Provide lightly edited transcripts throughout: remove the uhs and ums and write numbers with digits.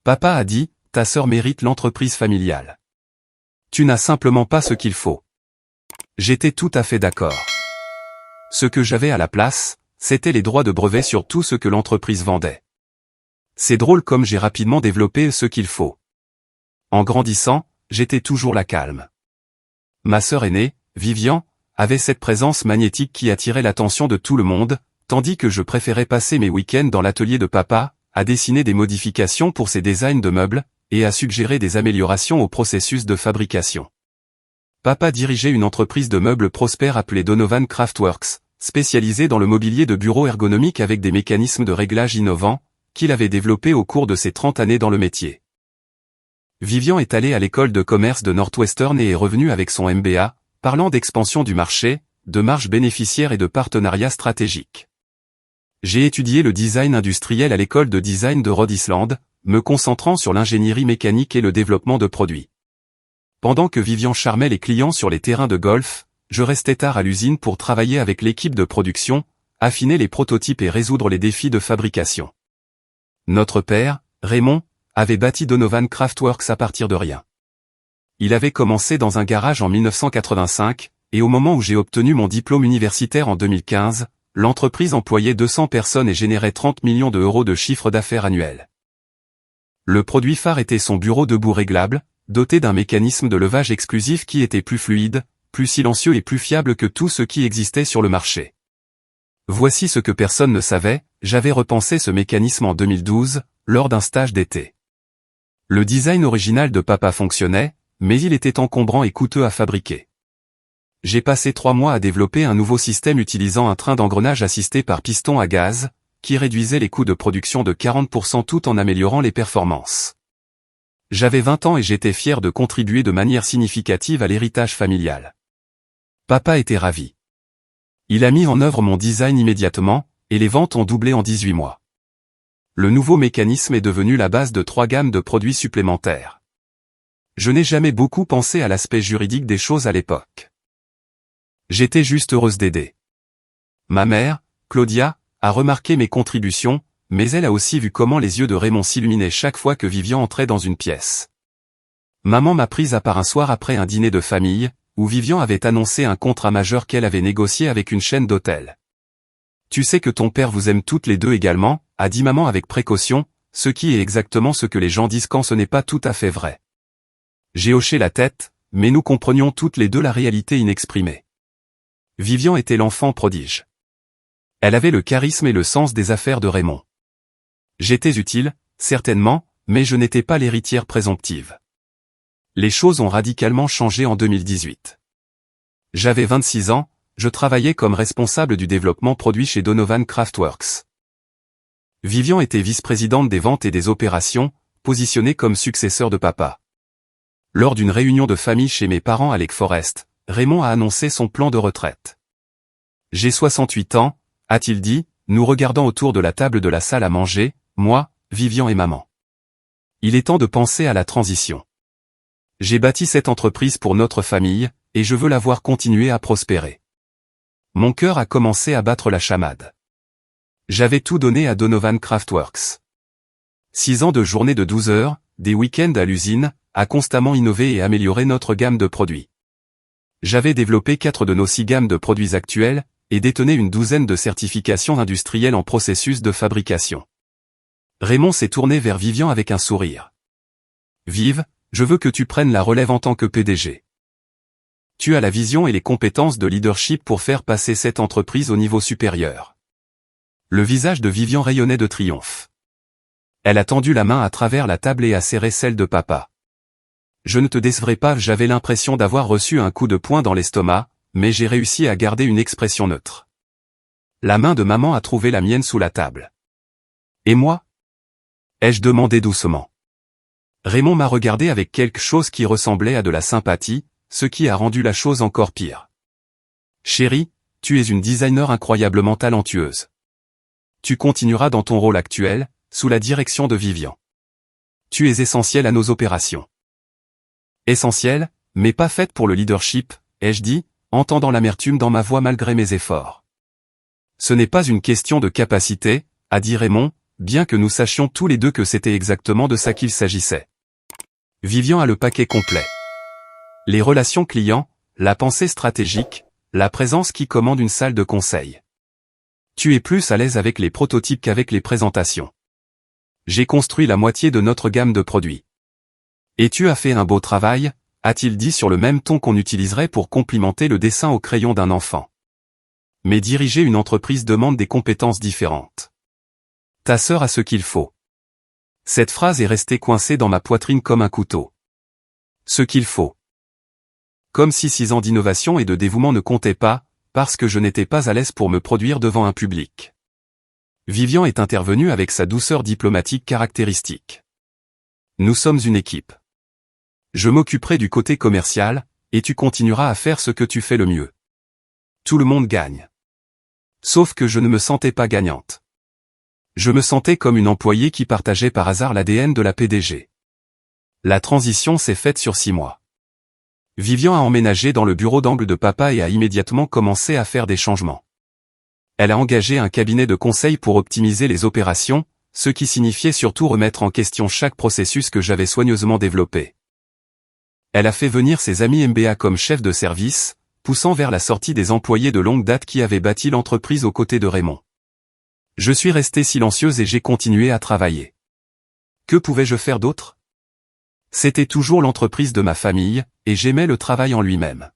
Papa a dit, ta sœur mérite l'entreprise familiale. Tu n'as simplement pas ce qu'il faut. J'étais tout à fait d'accord. Ce que j'avais à la place, c'était les droits de brevet sur tout ce que l'entreprise vendait. C'est drôle comme j'ai rapidement développé ce qu'il faut. En grandissant, j'étais toujours la calme. Ma sœur aînée, Vivian, avait cette présence magnétique qui attirait l'attention de tout le monde, tandis que je préférais passer mes week-ends dans l'atelier de papa, à dessiner des modifications pour ses designs de meubles, et à suggérer des améliorations au processus de fabrication. Papa dirigeait une entreprise de meubles prospère appelée Donovan Craftworks, spécialisée dans le mobilier de bureau ergonomique avec des mécanismes de réglage innovants, qu'il avait développés au cours de ses 30 années dans le métier. Vivian est allé à l'école de commerce de Northwestern et est revenu avec son MBA, parlant d'expansion du marché, de marge bénéficiaire et de partenariats stratégiques. J'ai étudié le design industriel à l'école de design de Rhode Island, me concentrant sur l'ingénierie mécanique et le développement de produits. Pendant que Vivian charmait les clients sur les terrains de golf, je restais tard à l'usine pour travailler avec l'équipe de production, affiner les prototypes et résoudre les défis de fabrication. Notre père, Raymond, avait bâti Donovan Craftworks à partir de rien. Il avait commencé dans un garage en 1985, et au moment où j'ai obtenu mon diplôme universitaire en 2015, l'entreprise employait 200 personnes et générait 30 millions d'euros de chiffre d'affaires annuel. Le produit phare était son bureau debout réglable, doté d'un mécanisme de levage exclusif qui était plus fluide, plus silencieux et plus fiable que tout ce qui existait sur le marché. Voici ce que personne ne savait, j'avais repensé ce mécanisme en 2012, lors d'un stage d'été. Le design original de papa fonctionnait, mais il était encombrant et coûteux à fabriquer. J'ai passé 3 mois à développer un nouveau système utilisant un train d'engrenage assisté par piston à gaz, qui réduisait les coûts de production de 40% tout en améliorant les performances. J'avais 20 ans et j'étais fier de contribuer de manière significative à l'héritage familial. Papa était ravi. Il a mis en œuvre mon design immédiatement, et les ventes ont doublé en 18 mois. Le nouveau mécanisme est devenu la base de 3 gammes de produits supplémentaires. Je n'ai jamais beaucoup pensé à l'aspect juridique des choses à l'époque. J'étais juste heureuse d'aider. Ma mère, Claudia, a remarqué mes contributions, mais elle a aussi vu comment les yeux de Raymond s'illuminaient chaque fois que Vivian entrait dans une pièce. Maman m'a prise à part un soir après un dîner de famille, où Vivian avait annoncé un contrat majeur qu'elle avait négocié avec une chaîne d'hôtels. Tu sais que ton père vous aime toutes les deux également, a dit maman avec précaution, ce qui est exactement ce que les gens disent quand ce n'est pas tout à fait vrai. J'ai hoché la tête, mais nous comprenions toutes les deux la réalité inexprimée. Vivian était l'enfant prodige. Elle avait le charisme et le sens des affaires de Raymond. J'étais utile, certainement, mais je n'étais pas l'héritière présomptive. Les choses ont radicalement changé en 2018. J'avais 26 ans, je travaillais comme responsable du développement produit chez Donovan Craftworks. Vivian était vice-présidente des ventes et des opérations, positionnée comme successeur de papa. Lors d'une réunion de famille chez mes parents à Lake Forest, Raymond a annoncé son plan de retraite. J'ai 68 ans, a-t-il dit, nous regardant autour de la table de la salle à manger, moi, Vivian et maman. Il est temps de penser à la transition. J'ai bâti cette entreprise pour notre famille, et je veux la voir continuer à prospérer. Mon cœur a commencé à battre la chamade. J'avais tout donné à Donovan Craftworks. 6 ans de journée de 12 heures, des week-ends à l'usine, à constamment innover et améliorer notre gamme de produits. J'avais développé 4 de nos 6 gammes de produits actuels, et détenais une douzaine de certifications industrielles en processus de fabrication. Raymond s'est tourné vers Vivian avec un sourire. Vive, je veux que tu prennes la relève en tant que PDG. Tu as la vision et les compétences de leadership pour faire passer cette entreprise au niveau supérieur. Le visage de Vivian rayonnait de triomphe. Elle a tendu la main à travers la table et a serré celle de papa. Je ne te décevrai pas, j'avais l'impression d'avoir reçu un coup de poing dans l'estomac, mais j'ai réussi à garder une expression neutre. La main de maman a trouvé la mienne sous la table. Et moi? Ai-je demandé doucement. Raymond m'a regardé avec quelque chose qui ressemblait à de la sympathie, ce qui a rendu la chose encore pire. Chérie, tu es une designer incroyablement talentueuse. Tu continueras dans ton rôle actuel, sous la direction de Vivian. Tu es essentielle à nos opérations. Essentielle, mais pas faite pour le leadership, ai-je dit, entendant l'amertume dans ma voix malgré mes efforts. Ce n'est pas une question de capacité, a dit Raymond, bien que nous sachions tous les deux que c'était exactement de ça qu'il s'agissait. Vivian a le paquet complet. Les relations clients, la pensée stratégique, la présence qui commande une salle de conseil. Tu es plus à l'aise avec les prototypes qu'avec les présentations. J'ai construit la moitié de notre gamme de produits. Et tu as fait un beau travail, a-t-il dit sur le même ton qu'on utiliserait pour complimenter le dessin au crayon d'un enfant. Mais diriger une entreprise demande des compétences différentes. Ta sœur a ce qu'il faut. Cette phrase est restée coincée dans ma poitrine comme un couteau. Ce qu'il faut. Comme si 6 ans d'innovation et de dévouement ne comptaient pas, parce que je n'étais pas à l'aise pour me produire devant un public. Vivian est intervenu avec sa douceur diplomatique caractéristique. Nous sommes une équipe. Je m'occuperai du côté commercial, et tu continueras à faire ce que tu fais le mieux. Tout le monde gagne. Sauf que je ne me sentais pas gagnante. Je me sentais comme une employée qui partageait par hasard l'ADN de la PDG. La transition s'est faite sur 6 mois. Vivian a emménagé dans le bureau d'angle de papa et a immédiatement commencé à faire des changements. Elle a engagé un cabinet de conseil pour optimiser les opérations, ce qui signifiait surtout remettre en question chaque processus que j'avais soigneusement développé. Elle a fait venir ses amis MBA comme chef de service, poussant vers la sortie des employés de longue date qui avaient bâti l'entreprise aux côtés de Raymond. Je suis restée silencieuse et j'ai continué à travailler. Que pouvais-je faire d'autre? C'était toujours l'entreprise de ma famille, et j'aimais le travail en lui-même.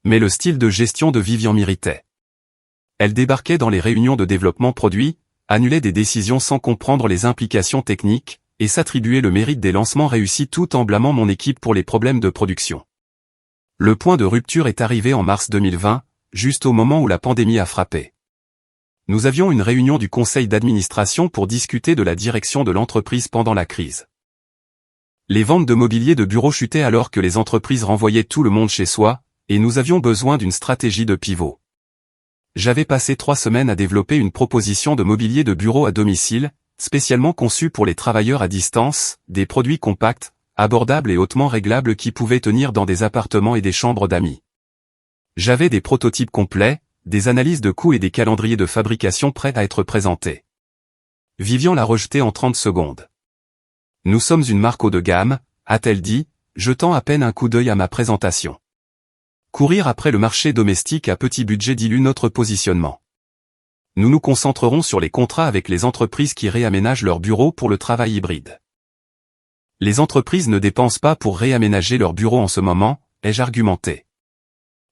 Mais le style de gestion de Vivian m'irritait. Elle débarquait dans les réunions de développement produit, annulait des décisions sans comprendre les implications techniques, et s'attribuait le mérite des lancements réussis tout en blâmant mon équipe pour les problèmes de production. Le point de rupture est arrivé en mars 2020, juste au moment où la pandémie a frappé. Nous avions une réunion du conseil d'administration pour discuter de la direction de l'entreprise pendant la crise. Les ventes de mobilier de bureau chutaient alors que les entreprises renvoyaient tout le monde chez soi, et nous avions besoin d'une stratégie de pivot. J'avais passé 3 semaines à développer une proposition de mobilier de bureau à domicile, spécialement conçue pour les travailleurs à distance, des produits compacts, abordables et hautement réglables qui pouvaient tenir dans des appartements et des chambres d'amis. J'avais des prototypes complets, des analyses de coûts et des calendriers de fabrication prêts à être présentés. Vivian l'a rejeté en 30 secondes. Nous sommes une marque haut de gamme, a-t-elle dit, jetant à peine un coup d'œil à ma présentation. Courir après le marché domestique à petit budget dilue notre positionnement. Nous nous concentrerons sur les contrats avec les entreprises qui réaménagent leurs bureaux pour le travail hybride. Les entreprises ne dépensent pas pour réaménager leurs bureaux en ce moment, ai-je argumenté.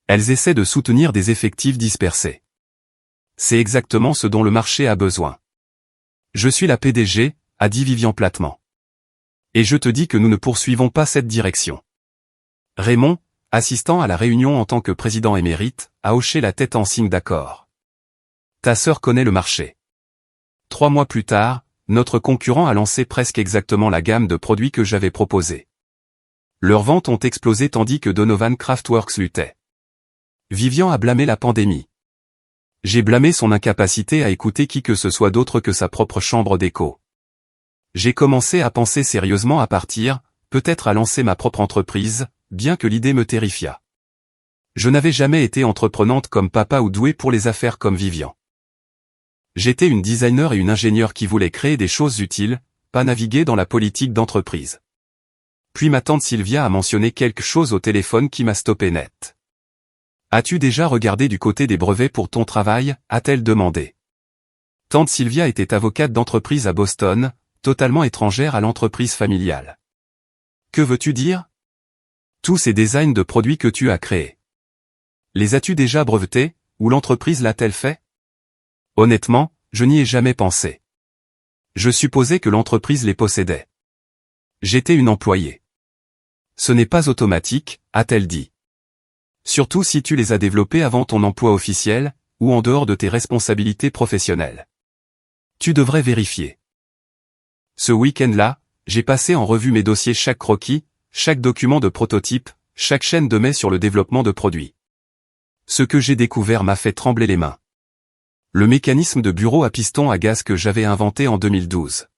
Elles essaient de soutenir des effectifs dispersés. C'est exactement ce dont le marché a besoin. Je suis la PDG, a dit Vivian platement. Et je te dis que nous ne poursuivons pas cette direction. Raymond, assistant à la réunion en tant que président émérite, a hoché la tête en signe d'accord. Ta sœur connaît le marché. 3 mois plus tard, notre concurrent a lancé presque exactement la gamme de produits que j'avais proposée. Leurs ventes ont explosé tandis que Donovan Craftworks luttait. Vivian a blâmé la pandémie. J'ai blâmé son incapacité à écouter qui que ce soit d'autre que sa propre chambre d'écho. J'ai commencé à penser sérieusement à partir, peut-être à lancer ma propre entreprise, bien que l'idée me terrifiât. Je n'avais jamais été entreprenante comme papa ou douée pour les affaires comme Vivian. J'étais une designer et une ingénieure qui voulait créer des choses utiles, pas naviguer dans la politique d'entreprise. Puis ma tante Sylvia a mentionné quelque chose au téléphone qui m'a stoppé net. As-tu déjà regardé du côté des brevets pour ton travail, a-t-elle demandé. Tante Sylvia était avocate d'entreprise à Boston, totalement étrangère à l'entreprise familiale. Que veux-tu dire? Tous ces designs de produits que tu as créés. Les as-tu déjà brevetés, ou l'entreprise l'a-t-elle fait? Honnêtement, je n'y ai jamais pensé. Je supposais que l'entreprise les possédait. J'étais une employée. Ce n'est pas automatique, a-t-elle dit. Surtout si tu les as développés avant ton emploi officiel, ou en dehors de tes responsabilités professionnelles. Tu devrais vérifier. Ce week-end-là, j'ai passé en revue mes dossiers, chaque croquis, chaque document de prototype, chaque chaîne de mai sur le développement de produits. Ce que j'ai découvert m'a fait trembler les mains. Le mécanisme de bureau à piston à gaz que j'avais inventé en 2012.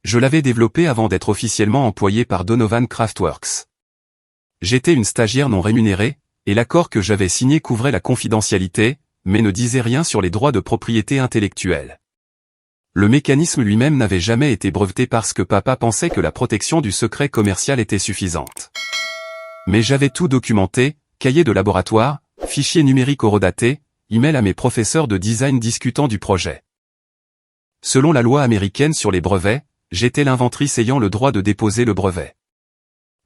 Je l'avais développé avant d'être officiellement employé par Donovan Craftworks. J'étais une stagiaire non rémunérée, et l'accord que j'avais signé couvrait la confidentialité, mais ne disait rien sur les droits de propriété intellectuelle. Le mécanisme lui-même n'avait jamais été breveté parce que papa pensait que la protection du secret commercial était suffisante. Mais j'avais tout documenté, cahier de laboratoire, fichiers numériques horodatés, email à mes professeurs de design discutant du projet. Selon la loi américaine sur les brevets, j'étais l'inventrice ayant le droit de déposer le brevet.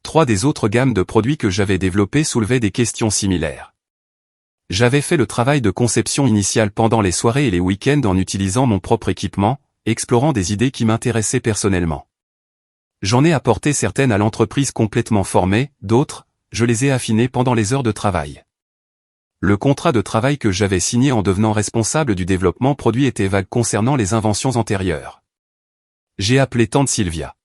3 des autres gammes de produits que j'avais développées soulevaient des questions similaires. J'avais fait le travail de conception initiale pendant les soirées et les week-ends en utilisant mon propre équipement, explorant des idées qui m'intéressaient personnellement. J'en ai apporté certaines à l'entreprise complètement formée, d'autres, je les ai affinées pendant les heures de travail. Le contrat de travail que j'avais signé en devenant responsable du développement produit était vague concernant les inventions antérieures. J'ai appelé tante Sylvia.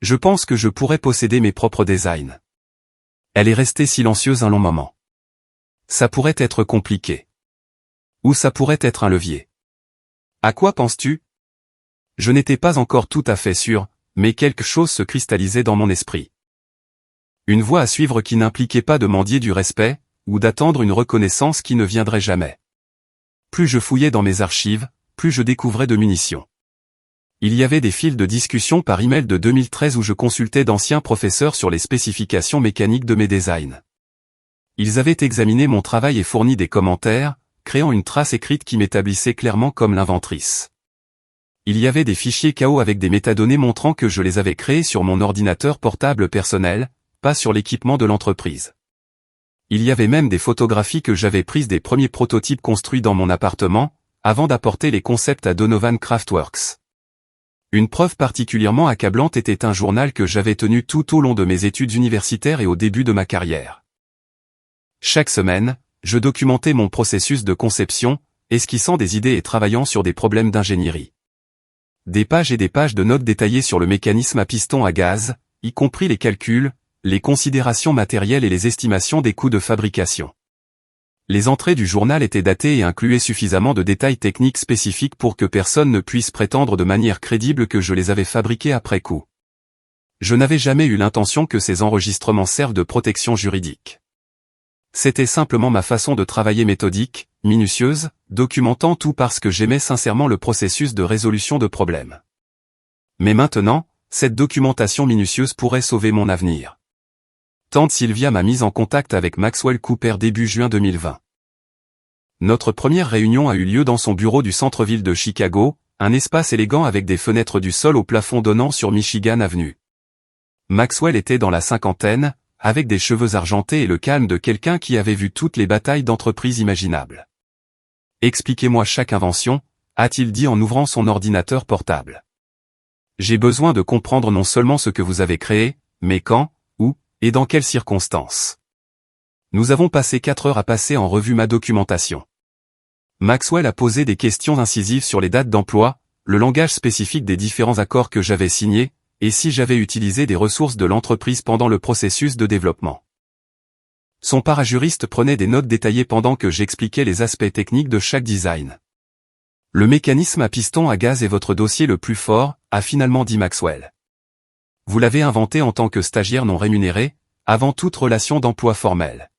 Je pense que je pourrais posséder mes propres designs. Elle est restée silencieuse un long moment. Ça pourrait être compliqué. Ou ça pourrait être un levier. À quoi penses-tu? Je n'étais pas encore tout à fait sûr, mais quelque chose se cristallisait dans mon esprit. Une voie à suivre qui n'impliquait pas de mendier du respect, ou d'attendre une reconnaissance qui ne viendrait jamais. Plus je fouillais dans mes archives, plus je découvrais de munitions. Il y avait des fils de discussion par email de 2013 où je consultais d'anciens professeurs sur les spécifications mécaniques de mes designs. Ils avaient examiné mon travail et fourni des commentaires, créant une trace écrite qui m'établissait clairement comme l'inventrice. Il y avait des fichiers KO avec des métadonnées montrant que je les avais créés sur mon ordinateur portable personnel, pas sur l'équipement de l'entreprise. Il y avait même des photographies que j'avais prises des premiers prototypes construits dans mon appartement, avant d'apporter les concepts à Donovan Craftworks. Une preuve particulièrement accablante était un journal que j'avais tenu tout au long de mes études universitaires et au début de ma carrière. Chaque semaine, je documentais mon processus de conception, esquissant des idées et travaillant sur des problèmes d'ingénierie. Des pages et des pages de notes détaillées sur le mécanisme à piston à gaz, y compris les calculs, les considérations matérielles et les estimations des coûts de fabrication. Les entrées du journal étaient datées et incluaient suffisamment de détails techniques spécifiques pour que personne ne puisse prétendre de manière crédible que je les avais fabriqués après coup. Je n'avais jamais eu l'intention que ces enregistrements servent de protection juridique. C'était simplement ma façon de travailler méthodique, minutieuse, documentant tout parce que j'aimais sincèrement le processus de résolution de problèmes. Mais maintenant, cette documentation minutieuse pourrait sauver mon avenir. Tante Sylvia m'a mise en contact avec Maxwell Cooper début juin 2020. Notre première réunion a eu lieu dans son bureau du centre-ville de Chicago, un espace élégant avec des fenêtres du sol au plafond donnant sur Michigan Avenue. Maxwell était dans la cinquantaine, avec des cheveux argentés et le calme de quelqu'un qui avait vu toutes les batailles d'entreprise imaginables. « Expliquez-moi chaque invention », a-t-il dit en ouvrant son ordinateur portable. « J'ai besoin de comprendre non seulement ce que vous avez créé, mais quand, où, et dans quelles circonstances. » Nous avons passé 4 heures à passer en revue ma documentation. Maxwell a posé des questions incisives sur les dates d'emploi, le langage spécifique des différents accords que j'avais signés, et si j'avais utilisé des ressources de l'entreprise pendant le processus de développement. Son parajuriste prenait des notes détaillées pendant que j'expliquais les aspects techniques de chaque design. Le mécanisme à piston à gaz est votre dossier le plus fort, a finalement dit Maxwell. Vous l'avez inventé en tant que stagiaire non rémunéré, avant toute relation d'emploi formelle.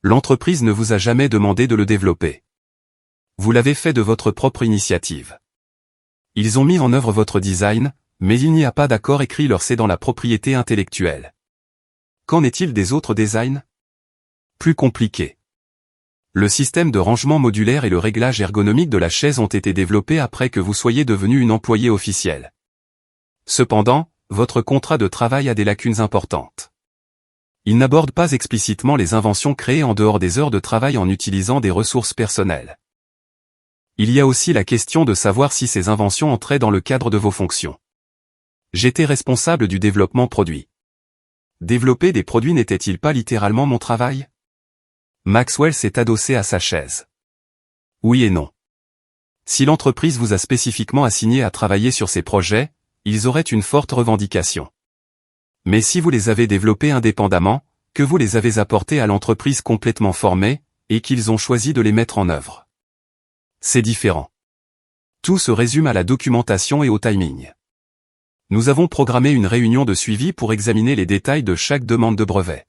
L'entreprise ne vous a jamais demandé de le développer. Vous l'avez fait de votre propre initiative. Ils ont mis en œuvre votre design, mais il n'y a pas d'accord écrit leur c'est dans la propriété intellectuelle. Qu'en est-il des autres designs? Plus compliqué. Le système de rangement modulaire et le réglage ergonomique de la chaise ont été développés après que vous soyez devenu une employée officielle. Cependant, votre contrat de travail a des lacunes importantes. Il n'aborde pas explicitement les inventions créées en dehors des heures de travail en utilisant des ressources personnelles. Il y a aussi la question de savoir si ces inventions entraient dans le cadre de vos fonctions. J'étais responsable du développement produit. Développer des produits n'était-il pas littéralement mon travail? Maxwell s'est adossé à sa chaise. Oui et non. Si l'entreprise vous a spécifiquement assigné à travailler sur ces projets, ils auraient une forte revendication. Mais si vous les avez développés indépendamment, que vous les avez apportés à l'entreprise complètement formée, et qu'ils ont choisi de les mettre en œuvre. C'est différent. Tout se résume à la documentation et au timing. Nous avons programmé une réunion de suivi pour examiner les détails de chaque demande de brevet.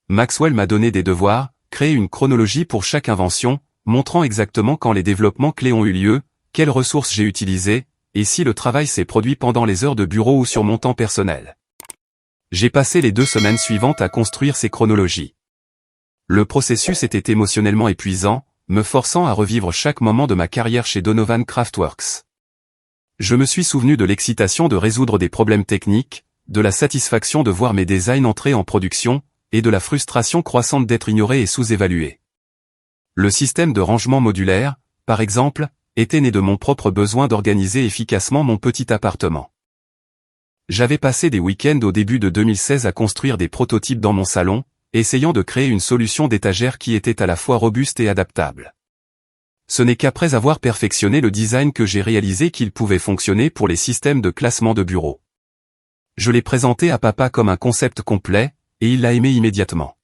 Maxwell m'a donné des devoirs, créer une chronologie pour chaque invention, montrant exactement quand les développements clés ont eu lieu, quelles ressources j'ai utilisées, et si le travail s'est produit pendant les heures de bureau ou sur mon temps personnel. J'ai passé les 2 semaines suivantes à construire ces chronologies. Le processus était émotionnellement épuisant, me forçant à revivre chaque moment de ma carrière chez Donovan Craftworks. Je me suis souvenu de l'excitation de résoudre des problèmes techniques, de la satisfaction de voir mes designs entrer en production, et de la frustration croissante d'être ignoré et sous-évalué. Le système de rangement modulaire, par exemple, était né de mon propre besoin d'organiser efficacement mon petit appartement. J'avais passé des week-ends au début de 2016 à construire des prototypes dans mon salon, essayant de créer une solution d'étagère qui était à la fois robuste et adaptable. Ce n'est qu'après avoir perfectionné le design que j'ai réalisé qu'il pouvait fonctionner pour les systèmes de classement de bureau. Je l'ai présenté à papa comme un concept complet, et il l'a aimé immédiatement.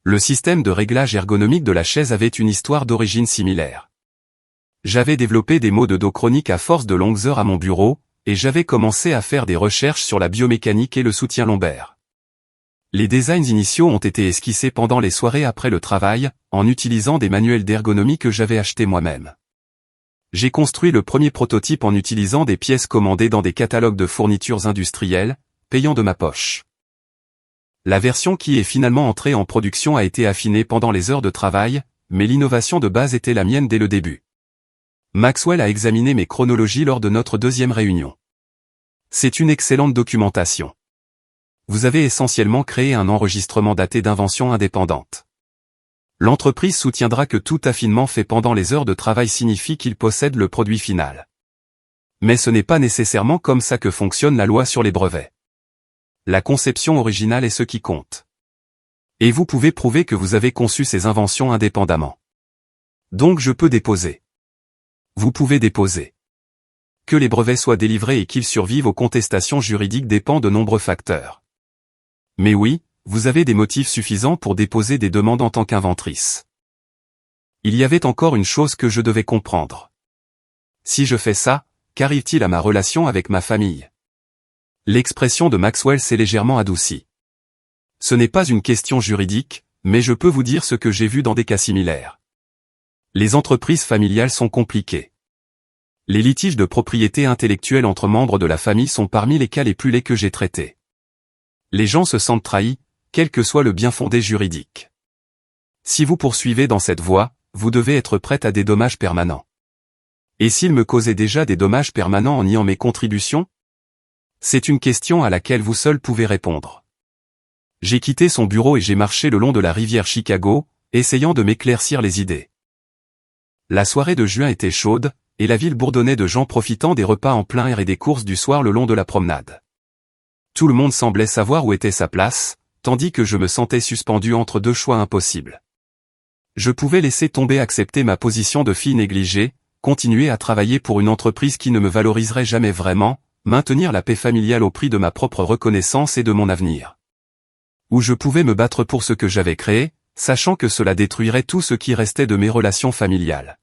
Le système de réglage ergonomique de la chaise avait une histoire d'origine similaire. J'avais développé des maux de dos chroniques à force de longues heures à mon bureau, et j'avais commencé à faire des recherches sur la biomécanique et le soutien lombaire. Les designs initiaux ont été esquissés pendant les soirées après le travail, en utilisant des manuels d'ergonomie que j'avais achetés moi-même. J'ai construit le premier prototype en utilisant des pièces commandées dans des catalogues de fournitures industrielles, payant de ma poche. La version qui est finalement entrée en production a été affinée pendant les heures de travail, mais l'innovation de base était la mienne dès le début. Maxwell a examiné mes chronologies lors de notre 2e réunion. C'est une excellente documentation. Vous avez essentiellement créé un enregistrement daté d'inventions indépendantes. L'entreprise soutiendra que tout affinement fait pendant les heures de travail signifie qu'il possède le produit final. Mais ce n'est pas nécessairement comme ça que fonctionne la loi sur les brevets. La conception originale est ce qui compte. Et vous pouvez prouver que vous avez conçu ces inventions indépendamment. Donc je peux déposer. Vous pouvez déposer. Que les brevets soient délivrés et qu'ils survivent aux contestations juridiques dépend de nombreux facteurs. Mais oui, vous avez des motifs suffisants pour déposer des demandes en tant qu'inventrice. Il y avait encore une chose que je devais comprendre. Si je fais ça, qu'arrive-t-il à ma relation avec ma famille? L'expression de Maxwell s'est légèrement adoucie. Ce n'est pas une question juridique, mais je peux vous dire ce que j'ai vu dans des cas similaires. Les entreprises familiales sont compliquées. Les litiges de propriété intellectuelle entre membres de la famille sont parmi les cas les plus laids que j'ai traités. Les gens se sentent trahis, quel que soit le bien-fondé juridique. Si vous poursuivez dans cette voie, vous devez être prête à des dommages permanents. Et s'il me causait déjà des dommages permanents en niant mes contributions? C'est une question à laquelle vous seul pouvez répondre. J'ai quitté son bureau et j'ai marché le long de la rivière Chicago, essayant de m'éclaircir les idées. La soirée de juin était chaude, et la ville bourdonnait de gens profitant des repas en plein air et des courses du soir le long de la promenade. Tout le monde semblait savoir où était sa place, tandis que je me sentais suspendu entre 2 choix impossibles. Je pouvais laisser tomber accepter ma position de fille négligée, continuer à travailler pour une entreprise qui ne me valoriserait jamais vraiment, maintenir la paix familiale au prix de ma propre reconnaissance et de mon avenir. Ou je pouvais me battre pour ce que j'avais créé, sachant que cela détruirait tout ce qui restait de mes relations familiales.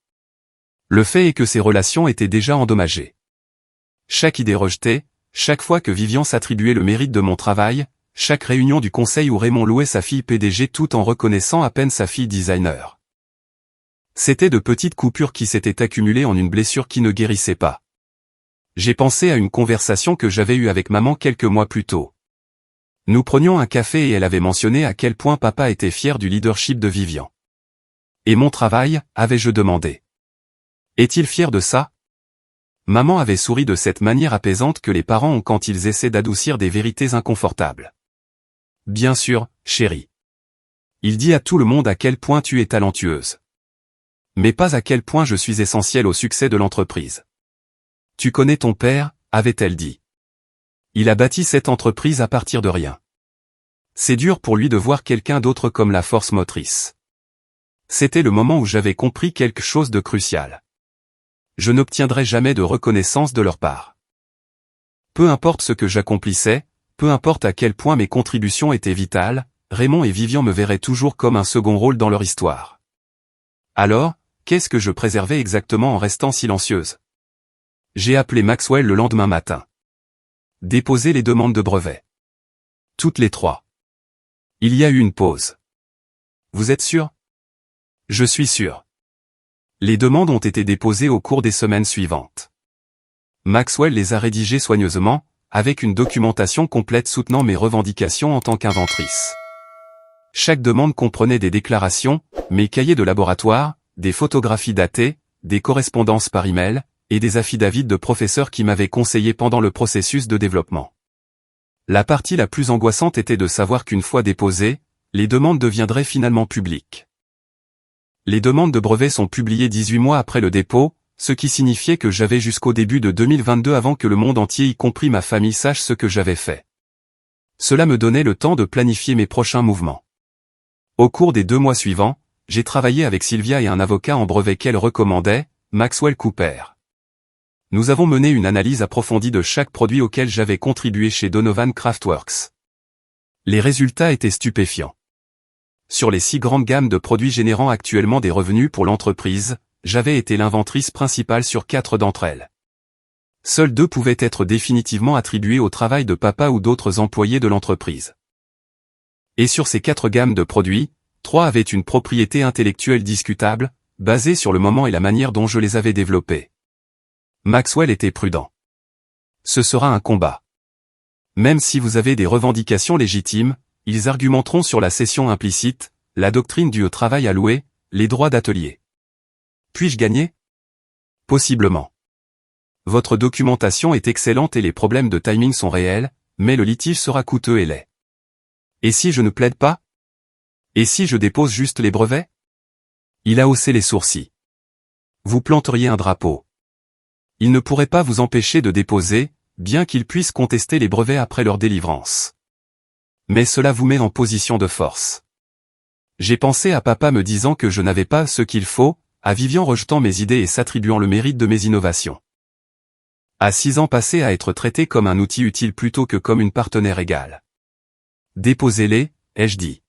Le fait est que ces relations étaient déjà endommagées. Chaque idée rejetée, chaque fois que Vivian s'attribuait le mérite de mon travail, chaque réunion du conseil où Raymond louait sa fille PDG tout en reconnaissant à peine sa fille designer. C'était de petites coupures qui s'étaient accumulées en une blessure qui ne guérissait pas. J'ai pensé à une conversation que j'avais eue avec maman quelques mois plus tôt. Nous prenions un café et elle avait mentionné à quel point papa était fier du leadership de Vivian. Et mon travail, avais-je demandé. Est-il fier de ça? Maman avait souri de cette manière apaisante que les parents ont quand ils essaient d'adoucir des vérités inconfortables. Bien sûr, chérie. Il dit à tout le monde à quel point tu es talentueuse. Mais pas à quel point je suis essentiel au succès de l'entreprise. Tu connais ton père, avait-elle dit. Il a bâti cette entreprise à partir de rien. C'est dur pour lui de voir quelqu'un d'autre comme la force motrice. C'était le moment où j'avais compris quelque chose de crucial. Je n'obtiendrai jamais de reconnaissance de leur part. Peu importe ce que j'accomplissais, peu importe à quel point mes contributions étaient vitales, Raymond et Vivian me verraient toujours comme un second rôle dans leur histoire. Alors, qu'est-ce que je préservais exactement en restant silencieuse? J'ai appelé Maxwell le lendemain matin. Déposer les demandes de brevets. Toutes les 3. Il y a eu une pause. Vous êtes sûr? Je suis sûr. Les demandes ont été déposées au cours des semaines suivantes. Maxwell les a rédigées soigneusement, avec une documentation complète soutenant mes revendications en tant qu'inventrice. Chaque demande comprenait des déclarations, mes cahiers de laboratoire, des photographies datées, des correspondances par email, et des affidavits de professeurs qui m'avaient conseillé pendant le processus de développement. La partie la plus angoissante était de savoir qu'une fois déposées, les demandes deviendraient finalement publiques. Les demandes de brevets sont publiées 18 mois après le dépôt, ce qui signifiait que j'avais jusqu'au début de 2022 avant que le monde entier y compris ma famille sache ce que j'avais fait. Cela me donnait le temps de planifier mes prochains mouvements. Au cours des 2 mois suivants, j'ai travaillé avec Sylvia et un avocat en brevet qu'elle recommandait, Maxwell Cooper. Nous avons mené une analyse approfondie de chaque produit auquel j'avais contribué chez Donovan Craftworks. Les résultats étaient stupéfiants. Sur les 6 grandes gammes de produits générant actuellement des revenus pour l'entreprise, j'avais été l'inventrice principale sur 4 d'entre elles. Seuls 2 pouvaient être définitivement attribués au travail de papa ou d'autres employés de l'entreprise. Et sur ces 4 gammes de produits, 3 avaient une propriété intellectuelle discutable, basée sur le moment et la manière dont je les avais développés. Maxwell était prudent. Ce sera un combat. Même si vous avez des revendications légitimes, ils argumenteront sur la cession implicite, la doctrine du travail alloué, les droits d'atelier. Puis-je gagner? Possiblement. Votre documentation est excellente et les problèmes de timing sont réels, mais le litige sera coûteux et laid. Et si je ne plaide pas? Et si je dépose juste les brevets? Il a haussé les sourcils. Vous planteriez un drapeau. Il ne pourrait pas vous empêcher de déposer, bien qu'il puisse contester les brevets après leur délivrance. Mais cela vous met en position de force. J'ai pensé à papa me disant que je n'avais pas ce qu'il faut, à Vivian rejetant mes idées et s'attribuant le mérite de mes innovations. À 6 ans passés à être traité comme un outil utile plutôt que comme une partenaire égale. Déposez-les, ai-je dit.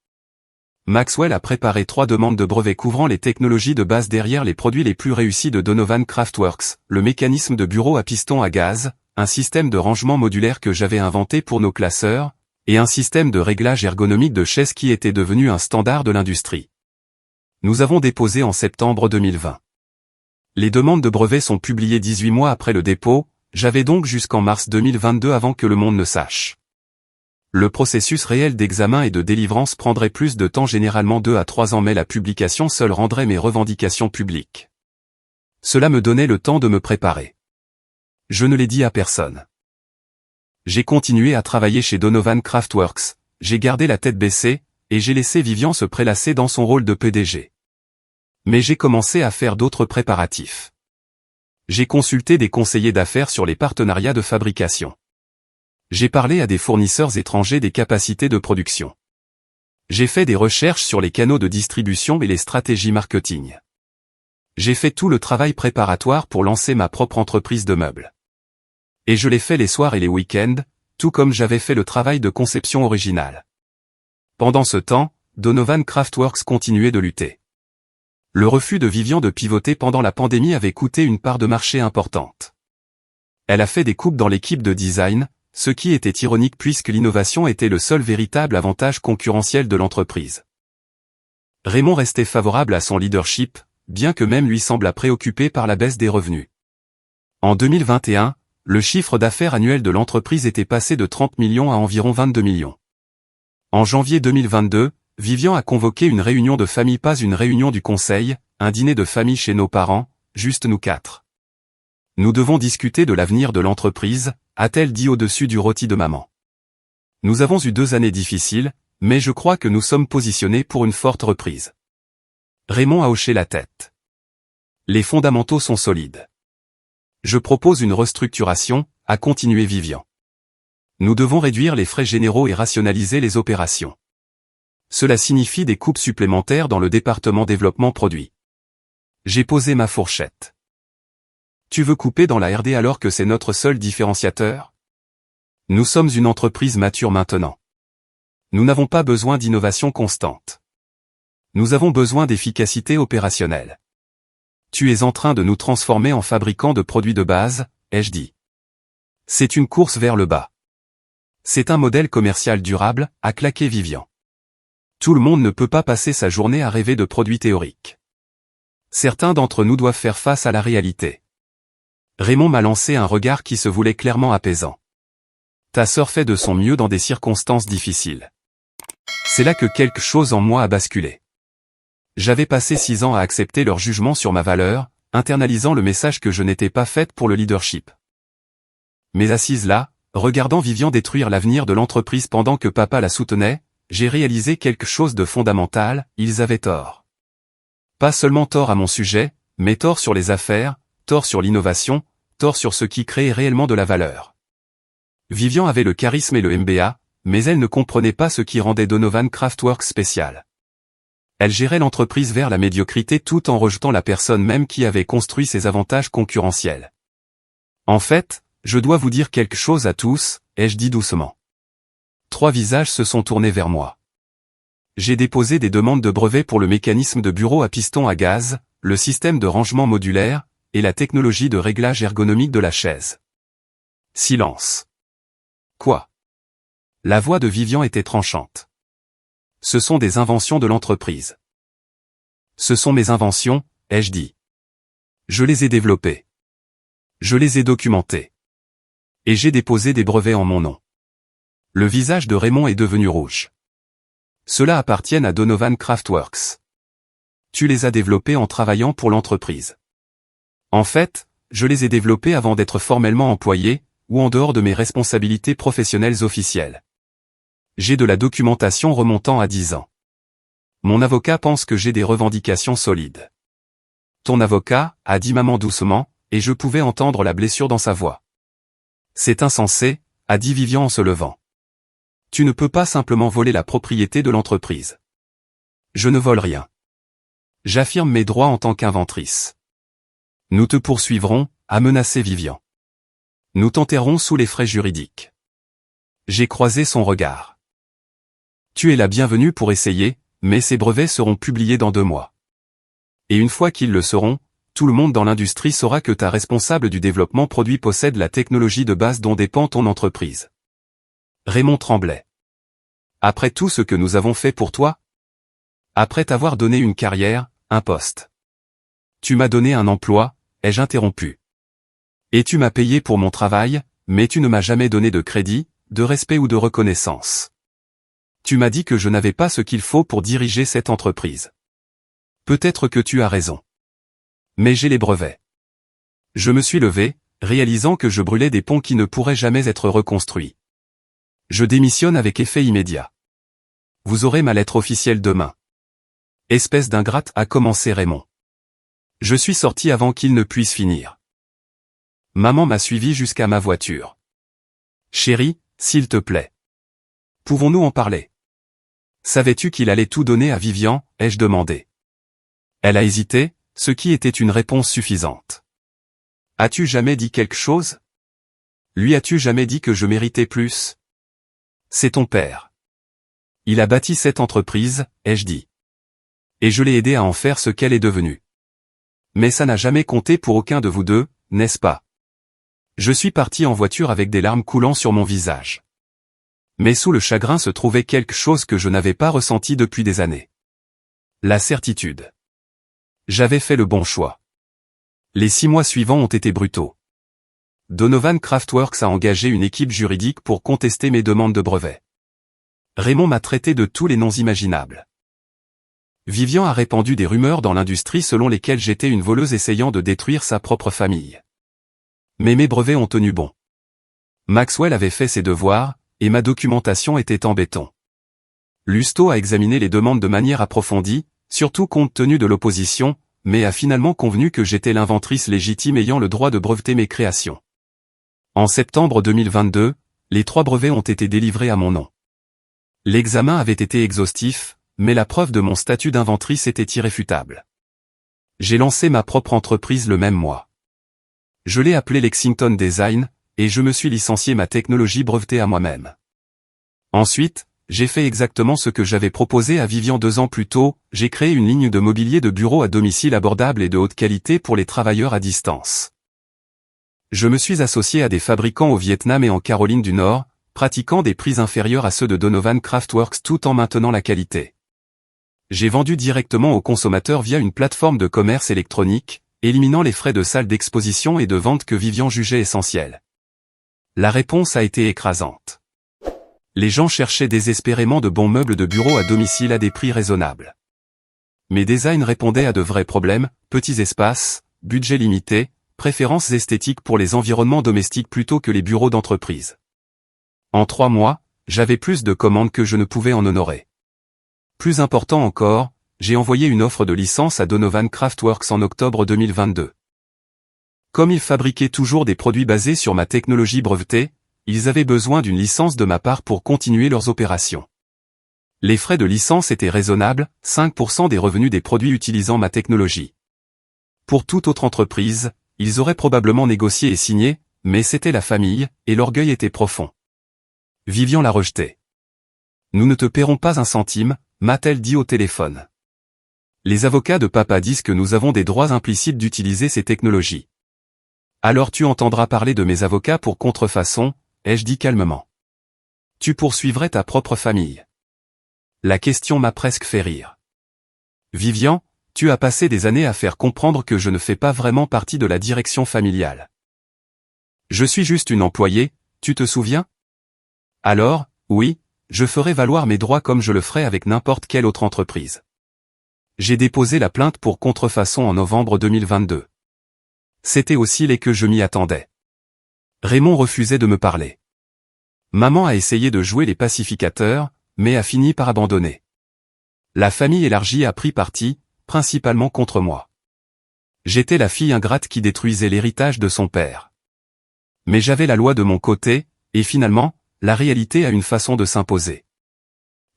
Maxwell a préparé 3 demandes de brevets couvrant les technologies de base derrière les produits les plus réussis de Donovan Craftworks, le mécanisme de bureau à piston à gaz, un système de rangement modulaire que j'avais inventé pour nos classeurs, et un système de réglage ergonomique de chaises qui était devenu un standard de l'industrie. Nous avons déposé en septembre 2020. Les demandes de brevets sont publiées 18 mois après le dépôt, j'avais donc jusqu'en mars 2022 avant que le monde ne sache. Le processus réel d'examen et de délivrance prendrait plus de temps, généralement 2 à 3 ans, mais la publication seule rendrait mes revendications publiques. Cela me donnait le temps de me préparer. Je ne l'ai dit à personne. J'ai continué à travailler chez Donovan Craftworks, j'ai gardé la tête baissée, et j'ai laissé Vivian se prélasser dans son rôle de PDG. Mais j'ai commencé à faire d'autres préparatifs. J'ai consulté des conseillers d'affaires sur les partenariats de fabrication. J'ai parlé à des fournisseurs étrangers des capacités de production. J'ai fait des recherches sur les canaux de distribution et les stratégies marketing. J'ai fait tout le travail préparatoire pour lancer ma propre entreprise de meubles. Et je l'ai fait les soirs et les week-ends, tout comme j'avais fait le travail de conception originale. Pendant ce temps, Donovan Craftworks continuait de lutter. Le refus de Vivian de pivoter pendant la pandémie avait coûté une part de marché importante. Elle a fait des coupes dans l'équipe de design, ce qui était ironique puisque l'innovation était le seul véritable avantage concurrentiel de l'entreprise. Raymond restait favorable à son leadership, bien que même lui sembla préoccupé par la baisse des revenus. En 2021, le chiffre d'affaires annuel de l'entreprise était passé de 30 millions à environ 22 millions. En janvier 2022, Vivian a convoqué une réunion de famille, pas une réunion du conseil, un dîner de famille chez nos parents, juste nous 4. Nous devons discuter de l'avenir de l'entreprise, a-t-elle dit au-dessus du rôti de maman. Nous avons eu 2 années difficiles, mais je crois que nous sommes positionnés pour une forte reprise. Raymond a hoché la tête. Les fondamentaux sont solides. Je propose une restructuration, a continué Vivian. Nous devons réduire les frais généraux et rationaliser les opérations. Cela signifie des coupes supplémentaires dans le département développement produit. J'ai posé ma fourchette. Tu veux couper dans la R&D alors que c'est notre seul différenciateur? Nous sommes une entreprise mature maintenant. Nous n'avons pas besoin d'innovation constante. Nous avons besoin d'efficacité opérationnelle. Tu es en train de nous transformer en fabricants de produits de base, ai-je dit. C'est une course vers le bas. C'est un modèle commercial durable, a claqué Vivian. Tout le monde ne peut pas passer sa journée à rêver de produits théoriques. Certains d'entre nous doivent faire face à la réalité. Raymond m'a lancé un regard qui se voulait clairement apaisant. Ta sœur fait de son mieux dans des circonstances difficiles. C'est là que quelque chose en moi a basculé. J'avais passé 6 ans à accepter leur jugement sur ma valeur, internalisant le message que je n'étais pas faite pour le leadership. Mais assise là, regardant Vivian détruire l'avenir de l'entreprise pendant que papa la soutenait, j'ai réalisé quelque chose de fondamental, ils avaient tort. Pas seulement tort à mon sujet, mais tort sur les affaires, tort sur l'innovation, tort sur ce qui crée réellement de la valeur. Vivian avait le charisme et le MBA, mais elle ne comprenait pas ce qui rendait Donovan Craftworks spécial. Elle gérait l'entreprise vers la médiocrité tout en rejetant la personne même qui avait construit ses avantages concurrentiels. En fait, je dois vous dire quelque chose à tous, ai-je dit doucement. 3 visages se sont tournés vers moi. J'ai déposé des demandes de brevets pour le mécanisme de bureau à piston à gaz, le système de rangement modulaire, et la technologie de réglage ergonomique de la chaise. Silence. Quoi? La voix de Vivian était tranchante. Ce sont des inventions de l'entreprise. Ce sont mes inventions, ai-je dit. Je les ai développées. Je les ai documentées. Et j'ai déposé des brevets en mon nom. Le visage de Raymond est devenu rouge. Cela appartient à Donovan Craftworks. Tu les as développés en travaillant pour l'entreprise. En fait, je les ai développés avant d'être formellement employé, ou en dehors de mes responsabilités professionnelles officielles. J'ai de la documentation remontant à 10 ans. Mon avocat pense que j'ai des revendications solides. Ton avocat, a dit maman doucement, et je pouvais entendre la blessure dans sa voix. C'est insensé, a dit Vivian en se levant. Tu ne peux pas simplement voler la propriété de l'entreprise. Je ne vole rien. J'affirme mes droits en tant qu'inventrice. Nous te poursuivrons, a menacé Vivian. Nous t'enterrons sous les frais juridiques. J'ai croisé son regard. Tu es la bienvenue pour essayer, mais ces brevets seront publiés dans 2 mois. Et une fois qu'ils le seront, tout le monde dans l'industrie saura que ta responsable du développement produit possède la technologie de base dont dépend ton entreprise. Raymond tremblait. Après tout ce que nous avons fait pour toi? Après t'avoir donné une carrière, un poste. Tu m'as donné un emploi, ai-je interrompu. Et tu m'as payé pour mon travail, mais tu ne m'as jamais donné de crédit, de respect ou de reconnaissance. Tu m'as dit que je n'avais pas ce qu'il faut pour diriger cette entreprise. Peut-être que tu as raison. Mais j'ai les brevets. Je me suis levé, réalisant que je brûlais des ponts qui ne pourraient jamais être reconstruits. Je démissionne avec effet immédiat. Vous aurez ma lettre officielle demain. Espèce d'ingrate, a commencé Raymond. Je suis sorti avant qu'il ne puisse finir. Maman m'a suivi jusqu'à ma voiture. Chérie, s'il te plaît. Pouvons-nous en parler? Savais-tu qu'il allait tout donner à Vivian, ai-je demandé. Elle a hésité, ce qui était une réponse suffisante. As-tu jamais dit quelque chose? Lui as-tu jamais dit que je méritais plus? C'est ton père. Il a bâti cette entreprise, ai-je dit. Et je l'ai aidé à en faire ce qu'elle est devenue. Mais ça n'a jamais compté pour aucun de vous deux, n'est-ce pas? Je suis parti en voiture avec des larmes coulant sur mon visage. Mais sous le chagrin se trouvait quelque chose que je n'avais pas ressenti depuis des années. La certitude. J'avais fait le bon choix. Les 6 mois suivants ont été brutaux. Donovan Craftworks a engagé une équipe juridique pour contester mes demandes de brevets. Raymond m'a traité de tous les noms imaginables. Vivian a répandu des rumeurs dans l'industrie selon lesquelles j'étais une voleuse essayant de détruire sa propre famille. Mais mes brevets ont tenu bon. Maxwell avait fait ses devoirs, et ma documentation était en béton. Lusto a examiné les demandes de manière approfondie, surtout compte tenu de l'opposition, mais a finalement convenu que j'étais l'inventrice légitime ayant le droit de breveter mes créations. En septembre 2022, les 3 brevets ont été délivrés à mon nom. L'examen avait été exhaustif, mais la preuve de mon statut d'inventrice était irréfutable. J'ai lancé ma propre entreprise le même mois. Je l'ai appelée Lexington Design, et je me suis licencié ma technologie brevetée à moi-même. Ensuite, j'ai fait exactement ce que j'avais proposé à Vivian 2 ans plus tôt, j'ai créé une ligne de mobilier de bureau à domicile abordable et de haute qualité pour les travailleurs à distance. Je me suis associé à des fabricants au Vietnam et en Caroline du Nord, pratiquant des prix inférieurs à ceux de Donovan Craftworks tout en maintenant la qualité. J'ai vendu directement aux consommateurs via une plateforme de commerce électronique, éliminant les frais de salle d'exposition et de vente que Vivian jugeait essentiels. La réponse a été écrasante. Les gens cherchaient désespérément de bons meubles de bureau à domicile à des prix raisonnables. Mes designs répondaient à de vrais problèmes, petits espaces, budget limité, préférences esthétiques pour les environnements domestiques plutôt que les bureaux d'entreprise. En 3 mois, j'avais plus de commandes que je ne pouvais en honorer. Plus important encore, j'ai envoyé une offre de licence à Donovan Craftworks en octobre 2022. Comme ils fabriquaient toujours des produits basés sur ma technologie brevetée, ils avaient besoin d'une licence de ma part pour continuer leurs opérations. Les frais de licence étaient raisonnables, 5% des revenus des produits utilisant ma technologie. Pour toute autre entreprise, ils auraient probablement négocié et signé, mais c'était la famille, et l'orgueil était profond. Vivian l'a rejeté. Nous ne te paierons pas un centime, m'a-t-elle dit au téléphone. Les avocats de papa disent que nous avons des droits implicites d'utiliser ces technologies. Alors tu entendras parler de mes avocats pour contrefaçon, ai-je dit calmement. Tu poursuivrais ta propre famille. La question m'a presque fait rire. Vivian, tu as passé des années à faire comprendre que je ne fais pas vraiment partie de la direction familiale. Je suis juste une employée, tu te souviens? Alors, oui, je ferai valoir mes droits comme je le ferai avec n'importe quelle autre entreprise. J'ai déposé la plainte pour contrefaçon en novembre 2022. C'était aussi laid que je m'y attendais. Raymond refusait de me parler. Maman a essayé de jouer les pacificateurs, mais a fini par abandonner. La famille élargie a pris parti, principalement contre moi. J'étais la fille ingrate qui détruisait l'héritage de son père. Mais j'avais la loi de mon côté, et finalement, la réalité a une façon de s'imposer.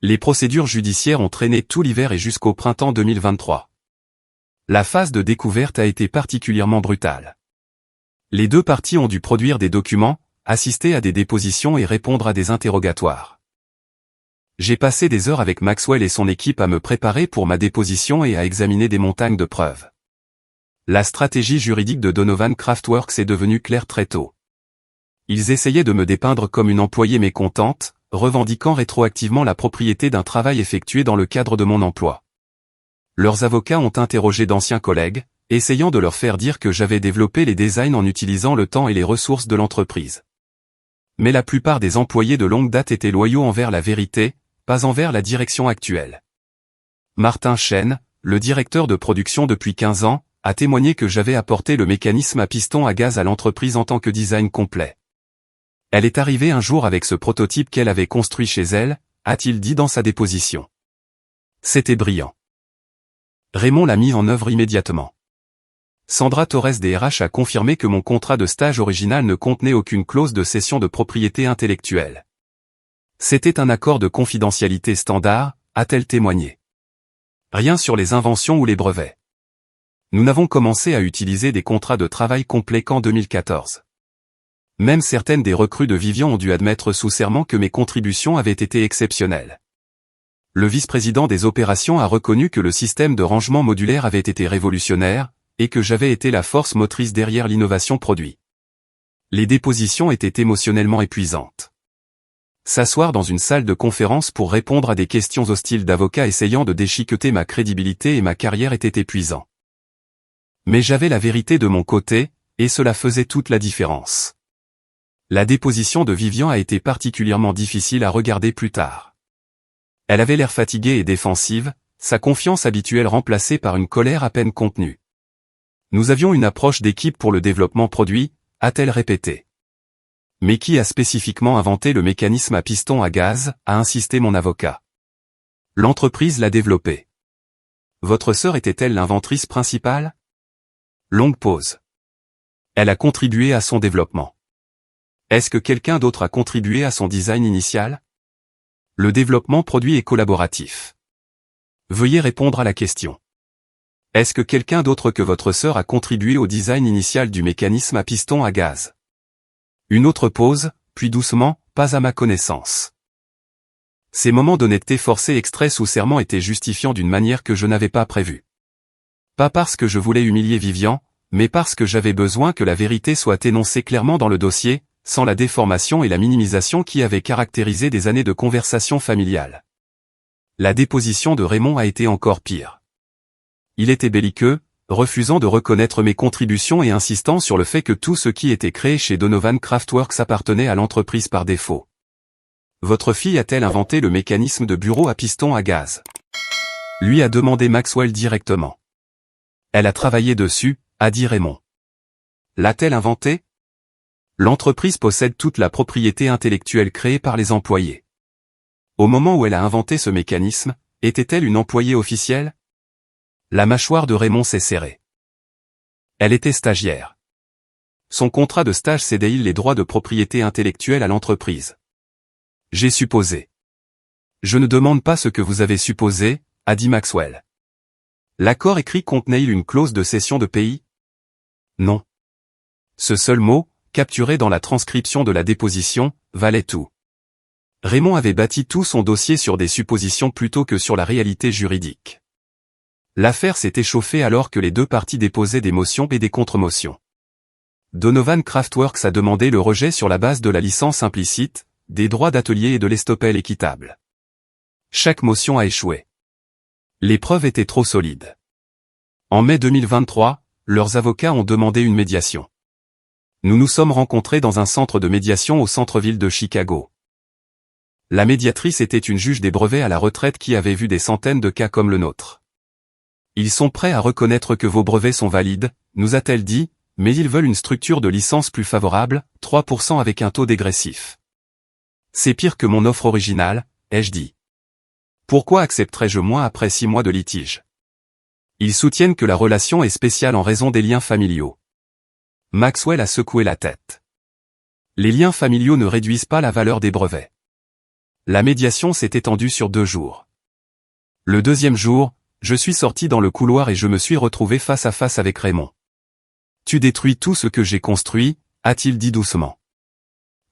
Les procédures judiciaires ont traîné tout l'hiver et jusqu'au printemps 2023. La phase de découverte a été particulièrement brutale. Les deux parties ont dû produire des documents, assister à des dépositions et répondre à des interrogatoires. J'ai passé des heures avec Maxwell et son équipe à me préparer pour ma déposition et à examiner des montagnes de preuves. La stratégie juridique de Donovan Craftworks est devenue claire très tôt. Ils essayaient de me dépeindre comme une employée mécontente, revendiquant rétroactivement la propriété d'un travail effectué dans le cadre de mon emploi. Leurs avocats ont interrogé d'anciens collègues, essayant de leur faire dire que j'avais développé les designs en utilisant le temps et les ressources de l'entreprise. Mais la plupart des employés de longue date étaient loyaux envers la vérité, pas envers la direction actuelle. Martin Chen, le directeur de production depuis 15 ans, a témoigné que j'avais apporté le mécanisme à piston à gaz à l'entreprise en tant que design complet. Elle est arrivée un jour avec ce prototype qu'elle avait construit chez elle, a-t-il dit dans sa déposition. C'était brillant. Raymond l'a mis en œuvre immédiatement. Sandra Torres DRH a confirmé que mon contrat de stage original ne contenait aucune clause de cession de propriété intellectuelle. C'était un accord de confidentialité standard, a-t-elle témoigné. Rien sur les inventions ou les brevets. Nous n'avons commencé à utiliser des contrats de travail complets qu'en 2014. Même certaines des recrues de Vivian ont dû admettre sous serment que mes contributions avaient été exceptionnelles. Le vice-président des opérations a reconnu que le système de rangement modulaire avait été révolutionnaire, et que j'avais été la force motrice derrière l'innovation produit. Les dépositions étaient émotionnellement épuisantes. S'asseoir dans une salle de conférence pour répondre à des questions hostiles d'avocats essayant de déchiqueter ma crédibilité et ma carrière était épuisant. Mais j'avais la vérité de mon côté, et cela faisait toute la différence. La déposition de Vivian a été particulièrement difficile à regarder plus tard. Elle avait l'air fatiguée et défensive, sa confiance habituelle remplacée par une colère à peine contenue. Nous avions une approche d'équipe pour le développement produit, a-t-elle répété. Mais qui a spécifiquement inventé le mécanisme à piston à gaz, a insisté mon avocat. L'entreprise l'a développé. Votre sœur était-elle l'inventrice principale? Longue pause. Elle a contribué à son développement. Est-ce que quelqu'un d'autre a contribué à son design initial? Le développement produit est collaboratif. Veuillez répondre à la question. Est-ce que quelqu'un d'autre que votre sœur a contribué au design initial du mécanisme à piston à gaz? Une autre pause, puis doucement, pas à ma connaissance. Ces moments d'honnêteté forcée extraits sous serment étaient justifiants d'une manière que je n'avais pas prévue. Pas parce que je voulais humilier Vivian, mais parce que j'avais besoin que la vérité soit énoncée clairement dans le dossier, sans la déformation et la minimisation qui avaient caractérisé des années de conversation familiale. La déposition de Raymond a été encore pire. Il était belliqueux, refusant de reconnaître mes contributions et insistant sur le fait que tout ce qui était créé chez Donovan Craftworks appartenait à l'entreprise par défaut. Votre fille a-t-elle inventé le mécanisme de bureau à piston à gaz? Lui a demandé Maxwell directement. Elle a travaillé dessus, a dit Raymond. L'a-t-elle inventé? L'entreprise possède toute la propriété intellectuelle créée par les employés. Au moment où elle a inventé ce mécanisme, était-elle une employée officielle? La mâchoire de Raymond s'est serrée. Elle était stagiaire. Son contrat de stage cédait les droits de propriété intellectuelle à l'entreprise. J'ai supposé. Je ne demande pas ce que vous avez supposé, a dit Maxwell. L'accord écrit contenait-il une clause de cession de pays? Non. Ce seul mot, capturé dans la transcription de la déposition, valait tout. Raymond avait bâti tout son dossier sur des suppositions plutôt que sur la réalité juridique. L'affaire s'est échauffée alors que les deux parties déposaient des motions et des contre-motions. Donovan Craftworks a demandé le rejet sur la base de la licence implicite, des droits d'atelier et de l'estoppel équitable. Chaque motion a échoué. Les preuves étaient trop solides. En mai 2023, leurs avocats ont demandé une médiation. Nous nous sommes rencontrés dans un centre de médiation au centre-ville de Chicago. La médiatrice était une juge des brevets à la retraite qui avait vu des centaines de cas comme le nôtre. Ils sont prêts à reconnaître que vos brevets sont valides, nous a-t-elle dit, mais ils veulent une structure de licence plus favorable, 3% avec un taux dégressif. C'est pire que mon offre originale, ai-je dit. Pourquoi accepterais-je moins après 6 mois de litige? Ils soutiennent que la relation est spéciale en raison des liens familiaux. Maxwell a secoué la tête. Les liens familiaux ne réduisent pas la valeur des brevets. La médiation s'est étendue sur 2 jours. Le deuxième jour, je suis sorti dans le couloir et je me suis retrouvé face à face avec Raymond. Tu détruis tout ce que j'ai construit, a-t-il dit doucement.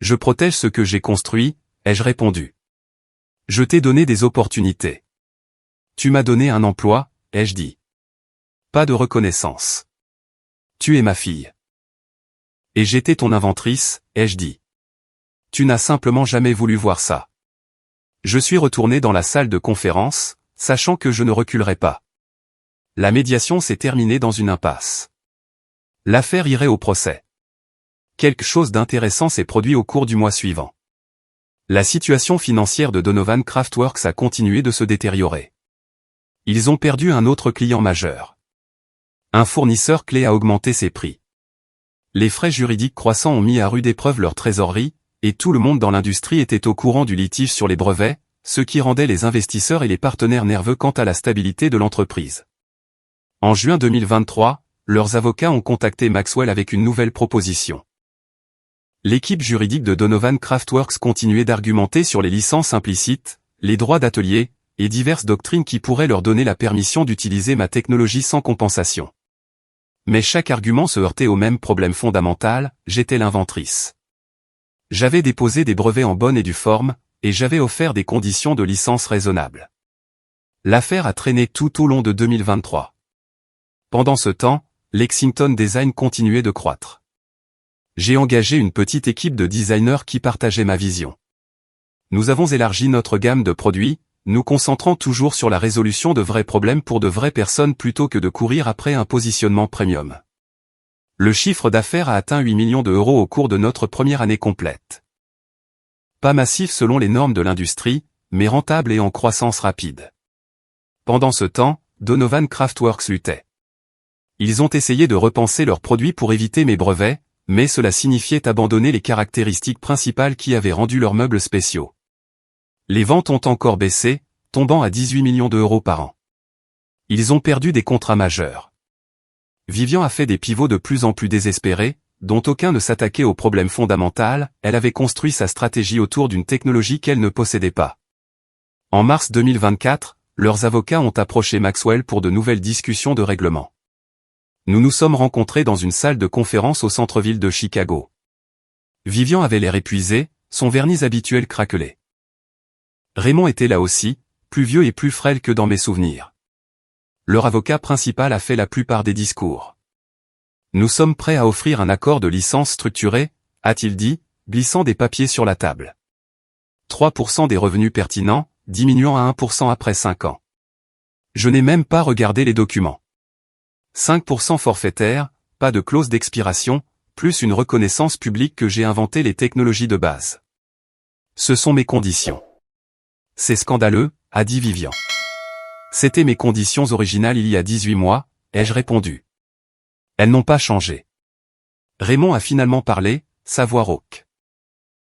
Je protège ce que j'ai construit, ai-je répondu. Je t'ai donné des opportunités. Tu m'as donné un emploi, ai-je dit. Pas de reconnaissance. Tu es ma fille. Et j'étais ton inventrice, ai-je dit. Tu n'as simplement jamais voulu voir ça. Je suis retourné dans la salle de conférence, sachant que je ne reculerai pas. La médiation s'est terminée dans une impasse. L'affaire irait au procès. Quelque chose d'intéressant s'est produit au cours du mois suivant. La situation financière de Donovan Craftworks a continué de se détériorer. Ils ont perdu un autre client majeur. Un fournisseur clé a augmenté ses prix. Les frais juridiques croissants ont mis à rude épreuve leur trésorerie, et tout le monde dans l'industrie était au courant du litige sur les brevets, ce qui rendait les investisseurs et les partenaires nerveux quant à la stabilité de l'entreprise. En juin 2023, leurs avocats ont contacté Maxwell avec une nouvelle proposition. L'équipe juridique de Donovan Craftworks continuait d'argumenter sur les licences implicites, les droits d'atelier, et diverses doctrines qui pourraient leur donner la permission d'utiliser ma technologie sans compensation. Mais chaque argument se heurtait au même problème fondamental, j'étais l'inventrice. J'avais déposé des brevets en bonne et due forme, et j'avais offert des conditions de licence raisonnables. L'affaire a traîné tout au long de 2023. Pendant ce temps, Lexington Design continuait de croître. J'ai engagé une petite équipe de designers qui partageaient ma vision. Nous avons élargi notre gamme de produits, nous concentrant toujours sur la résolution de vrais problèmes pour de vraies personnes plutôt que de courir après un positionnement premium. Le chiffre d'affaires a atteint 8 millions d'euros au cours de notre première année complète. Pas massif selon les normes de l'industrie, mais rentable et en croissance rapide. Pendant ce temps, Donovan Craftworks luttait. Ils ont essayé de repenser leurs produits pour éviter mes brevets, mais cela signifiait abandonner les caractéristiques principales qui avaient rendu leurs meubles spéciaux. Les ventes ont encore baissé, tombant à 18 millions d'euros par an. Ils ont perdu des contrats majeurs. Vivian a fait des pivots de plus en plus désespérés, dont aucun ne s'attaquait au problème fondamental, elle avait construit sa stratégie autour d'une technologie qu'elle ne possédait pas. En mars 2024, leurs avocats ont approché Maxwell pour de nouvelles discussions de règlement. Nous nous sommes rencontrés dans une salle de conférence au centre-ville de Chicago. Vivian avait l'air épuisé, son vernis habituel craquelait. Raymond était là aussi, plus vieux et plus frêle que dans mes souvenirs. Leur avocat principal a fait la plupart des discours. Nous sommes prêts à offrir un accord de licence structuré, a-t-il dit, glissant des papiers sur la table. 3% des revenus pertinents, diminuant à 1% après 5 ans. Je n'ai même pas regardé les documents. 5% forfaitaire, pas de clause d'expiration, plus une reconnaissance publique que j'ai inventé les technologies de base. Ce sont mes conditions. C'est scandaleux, a dit Vivian. C'était mes conditions originales il y a 18 mois, ai-je répondu. Elles n'ont pas changé. Raymond a finalement parlé, sa voix rauque.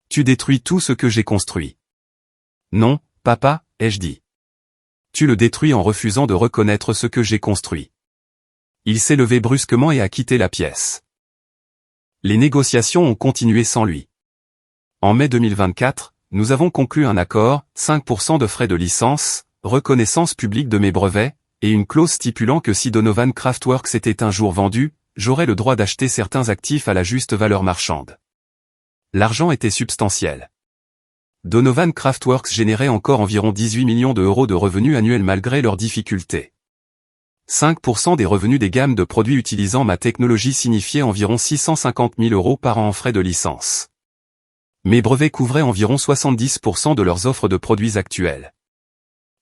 Tu détruis tout ce que j'ai construit. Non, papa, ai-je dit. Tu le détruis en refusant de reconnaître ce que j'ai construit. Il s'est levé brusquement et a quitté la pièce. Les négociations ont continué sans lui. En mai 2024, nous avons conclu un accord, 5% de frais de licence, reconnaissance publique de mes brevets, et une clause stipulant que si Donovan Craftworks était un jour vendu, j'aurais le droit d'acheter certains actifs à la juste valeur marchande. L'argent était substantiel. Donovan Craftworks générait encore environ 18 millions d'euros de revenus annuels malgré leurs difficultés. 5% des revenus des gammes de produits utilisant ma technologie signifiait environ 650 000 euros par an en frais de licence. Mes brevets couvraient environ 70% de leurs offres de produits actuels.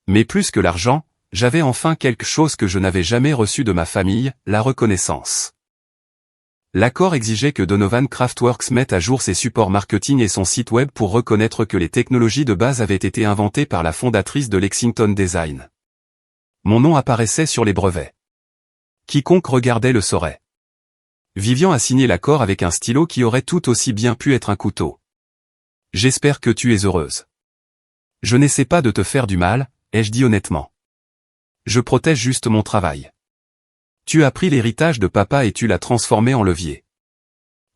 Mais plus que l'argent, j'avais enfin quelque chose que je n'avais jamais reçu de ma famille, la reconnaissance. L'accord exigeait que Donovan Craftworks mette à jour ses supports marketing et son site web pour reconnaître que les technologies de base avaient été inventées par la fondatrice de Lexington Design. Mon nom apparaissait sur les brevets. Quiconque regardait le saurait. Vivian a signé l'accord avec un stylo qui aurait tout aussi bien pu être un couteau. J'espère que tu es heureuse. Je n'essaie pas de te faire du mal, ai-je dit honnêtement. Je protège juste mon travail. Tu as pris l'héritage de papa et tu l'as transformé en levier.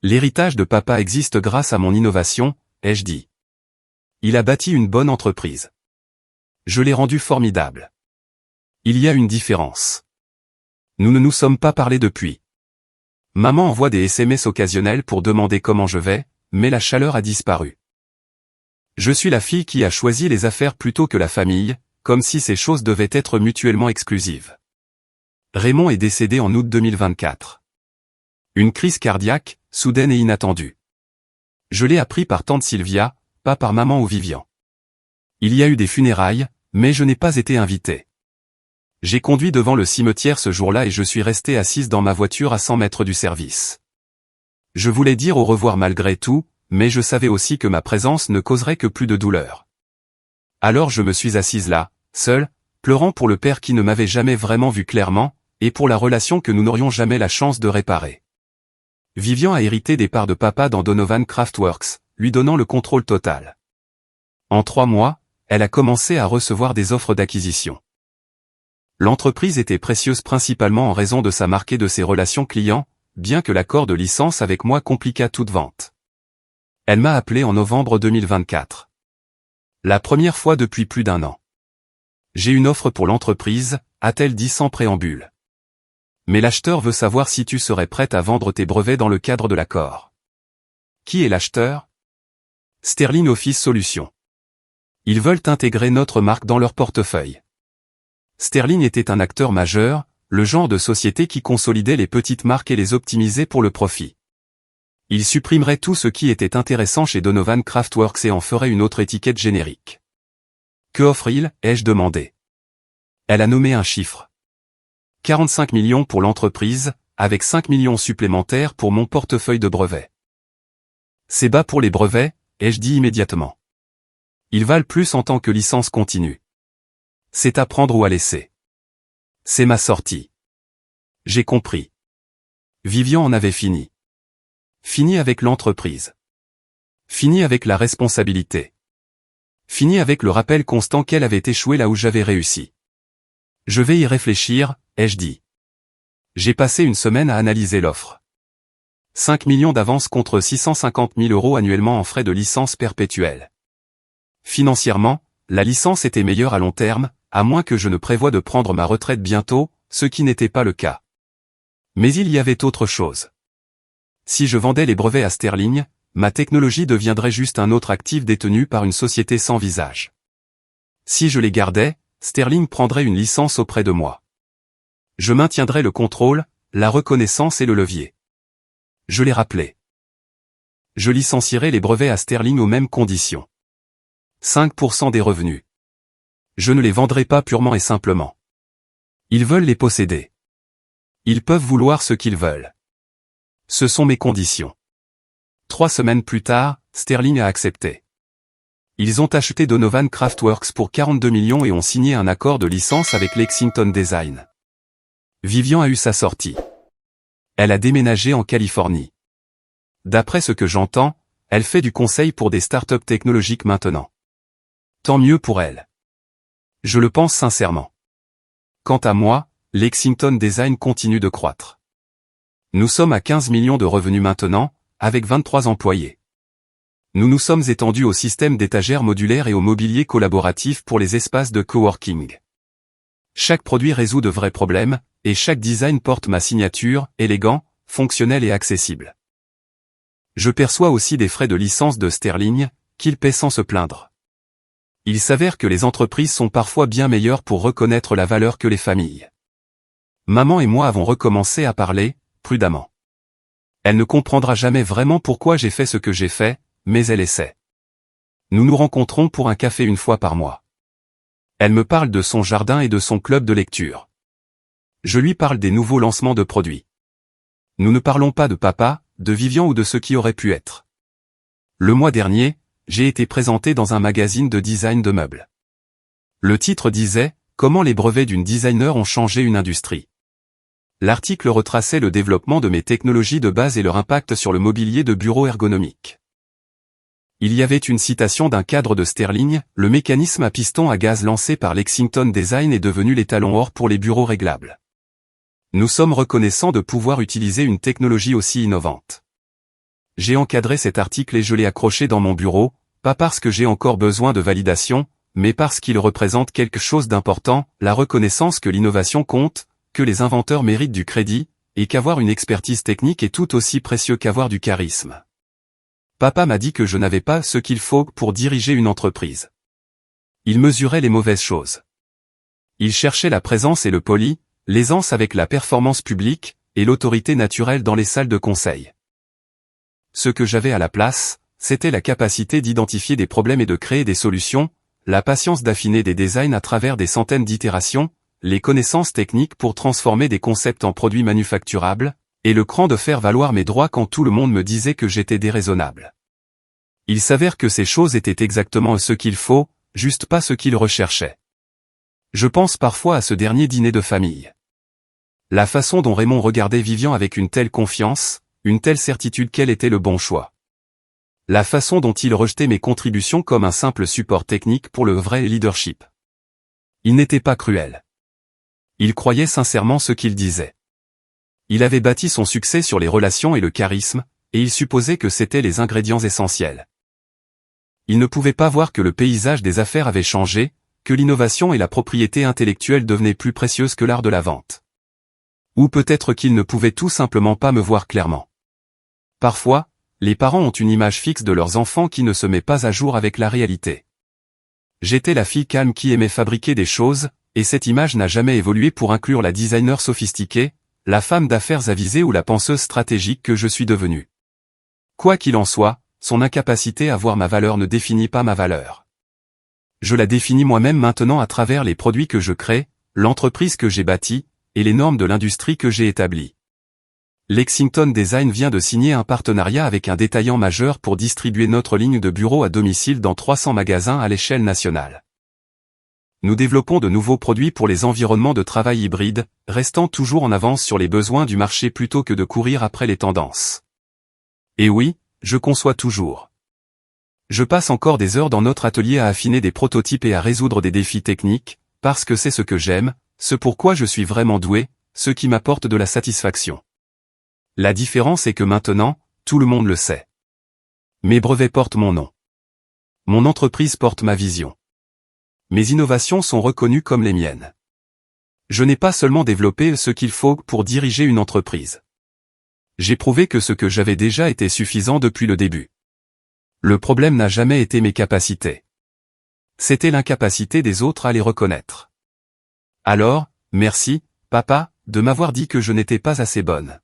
L'héritage de papa existe grâce à mon innovation, ai-je dit. Il a bâti une bonne entreprise. Je l'ai rendu formidable. Il y a une différence. Nous ne nous sommes pas parlé depuis. Maman envoie des SMS occasionnels pour demander comment je vais, mais la chaleur a disparu. Je suis la fille qui a choisi les affaires plutôt que la famille, comme si ces choses devaient être mutuellement exclusives. Raymond est décédé en août 2024. Une crise cardiaque, soudaine et inattendue. Je l'ai appris par tante Sylvia, pas par maman ou Vivian. Il y a eu des funérailles, mais je n'ai pas été invité. J'ai conduit devant le cimetière ce jour-là et je suis restée assise dans ma voiture à 100 mètres du service. Je voulais dire au revoir malgré tout, mais je savais aussi que ma présence ne causerait que plus de douleur. Alors je me suis assise là, seule, pleurant pour le père qui ne m'avait jamais vraiment vu clairement, et pour la relation que nous n'aurions jamais la chance de réparer. Vivian a hérité des parts de papa dans Donovan Craftworks, lui donnant le contrôle total. En 3 mois, elle a commencé à recevoir des offres d'acquisition. L'entreprise était précieuse principalement en raison de sa marque et de ses relations clients, bien que l'accord de licence avec moi compliqua toute vente. Elle m'a appelé en novembre 2024. La première fois depuis plus d'1 an. J'ai une offre pour l'entreprise, a-t-elle dit sans préambule. Mais l'acheteur veut savoir si tu serais prête à vendre tes brevets dans le cadre de l'accord. Qui est l'acheteur? Sterling Office Solutions. Ils veulent intégrer notre marque dans leur portefeuille. Sterling était un acteur majeur, le genre de société qui consolidait les petites marques et les optimisait pour le profit. Il supprimerait tout ce qui était intéressant chez Donovan Craftworks et en ferait une autre étiquette générique. Que offre-t-il, ai-je demandé. Elle a nommé un chiffre. 45 millions pour l'entreprise, avec 5 millions supplémentaires pour mon portefeuille de brevets. C'est bas pour les brevets, ai-je dit immédiatement. Ils valent plus en tant que licence continue. C'est à prendre ou à laisser. C'est ma sortie. J'ai compris. Vivian en avait fini. Fini avec l'entreprise. Fini avec la responsabilité. Fini avec le rappel constant qu'elle avait échoué là où j'avais réussi. Je vais y réfléchir, ai-je dit. J'ai passé une semaine à analyser l'offre. 5 millions d'avance contre 650 000 euros annuellement en frais de licence perpétuelle. Financièrement, la licence était meilleure à long terme, à moins que je ne prévoie de prendre ma retraite bientôt, ce qui n'était pas le cas. Mais il y avait autre chose. Si je vendais les brevets à Sterling, ma technologie deviendrait juste un autre actif détenu par une société sans visage. Si je les gardais, Sterling prendrait une licence auprès de moi. Je maintiendrais le contrôle, la reconnaissance et le levier. Je les rappelais. Je licencierais les brevets à Sterling aux mêmes conditions. 5% des revenus. Je ne les vendrai pas purement et simplement. Ils veulent les posséder. Ils peuvent vouloir ce qu'ils veulent. Ce sont mes conditions. 3 semaines plus tard, Sterling a accepté. Ils ont acheté Donovan Craftworks pour 42 millions et ont signé un accord de licence avec Lexington Design. Vivian a eu sa sortie. Elle a déménagé en Californie. D'après ce que j'entends, elle fait du conseil pour des startups technologiques maintenant. Tant mieux pour elle. Je le pense sincèrement. Quant à moi, Lexington Design continue de croître. Nous sommes à 15 millions de revenus maintenant, avec 23 employés. Nous nous sommes étendus au système d'étagères modulaires et au mobilier collaboratif pour les espaces de coworking. Chaque produit résout de vrais problèmes, et chaque design porte ma signature, élégant, fonctionnel et accessible. Je perçois aussi des frais de licence de Sterling, qu'il paie sans se plaindre. Il s'avère que les entreprises sont parfois bien meilleures pour reconnaître la valeur que les familles. Maman et moi avons recommencé à parler, prudemment. Elle ne comprendra jamais vraiment pourquoi j'ai fait ce que j'ai fait, mais elle essaie. Nous nous rencontrons pour un café une fois par mois. Elle me parle de son jardin et de son club de lecture. Je lui parle des nouveaux lancements de produits. Nous ne parlons pas de papa, de Vivian ou de ce qui aurait pu être. Le mois dernier, j'ai été présenté dans un magazine de design de meubles. Le titre disait « Comment les brevets d'une designer ont changé une industrie ». L'article retraçait le développement de mes technologies de base et leur impact sur le mobilier de bureau ergonomique. Il y avait une citation d'un cadre de Sterling, le mécanisme à piston à gaz lancé par Lexington Design est devenu l'étalon or pour les bureaux réglables. Nous sommes reconnaissants de pouvoir utiliser une technologie aussi innovante. J'ai encadré cet article et je l'ai accroché dans mon bureau, pas parce que j'ai encore besoin de validation, mais parce qu'il représente quelque chose d'important, la reconnaissance que l'innovation compte, que les inventeurs méritent du crédit, et qu'avoir une expertise technique est tout aussi précieux qu'avoir du charisme. Papa m'a dit que je n'avais pas ce qu'il faut pour diriger une entreprise. Il mesurait les mauvaises choses. Il cherchait la présence et le poli, l'aisance avec la performance publique, et l'autorité naturelle dans les salles de conseil. Ce que j'avais à la place, c'était la capacité d'identifier des problèmes et de créer des solutions, la patience d'affiner des designs à travers des centaines d'itérations, les connaissances techniques pour transformer des concepts en produits manufacturables, et le cran de faire valoir mes droits quand tout le monde me disait que j'étais déraisonnable. Il s'avère que ces choses étaient exactement ce qu'il faut, juste pas ce qu'il recherchait. Je pense parfois à ce dernier dîner de famille. La façon dont Raymond regardait Vivian avec une telle confiance, une telle certitude qu'elle était le bon choix. La façon dont il rejetait mes contributions comme un simple support technique pour le vrai leadership. Il n'était pas cruel. Il croyait sincèrement ce qu'il disait. Il avait bâti son succès sur les relations et le charisme, et il supposait que c'étaient les ingrédients essentiels. Il ne pouvait pas voir que le paysage des affaires avait changé, que l'innovation et la propriété intellectuelle devenaient plus précieuses que l'art de la vente. Ou peut-être qu'il ne pouvait tout simplement pas me voir clairement. Parfois, les parents ont une image fixe de leurs enfants qui ne se met pas à jour avec la réalité. J'étais la fille calme qui aimait fabriquer des choses, et cette image n'a jamais évolué pour inclure la designer sophistiquée, la femme d'affaires avisée ou la penseuse stratégique que je suis devenue. Quoi qu'il en soit, son incapacité à voir ma valeur ne définit pas ma valeur. Je la définis moi-même maintenant à travers les produits que je crée, l'entreprise que j'ai bâtie, et les normes de l'industrie que j'ai établies. Lexington Design vient de signer un partenariat avec un détaillant majeur pour distribuer notre ligne de bureaux à domicile dans 300 magasins à l'échelle nationale. Nous développons de nouveaux produits pour les environnements de travail hybrides, restant toujours en avance sur les besoins du marché plutôt que de courir après les tendances. Et oui, je conçois toujours. Je passe encore des heures dans notre atelier à affiner des prototypes et à résoudre des défis techniques, parce que c'est ce que j'aime, ce pourquoi je suis vraiment doué, ce qui m'apporte de la satisfaction. La différence est que maintenant, tout le monde le sait. Mes brevets portent mon nom. Mon entreprise porte ma vision. Mes innovations sont reconnues comme les miennes. Je n'ai pas seulement développé ce qu'il faut pour diriger une entreprise. J'ai prouvé que ce que j'avais déjà était suffisant depuis le début. Le problème n'a jamais été mes capacités. C'était l'incapacité des autres à les reconnaître. Alors, merci, papa, de m'avoir dit que je n'étais pas assez bonne.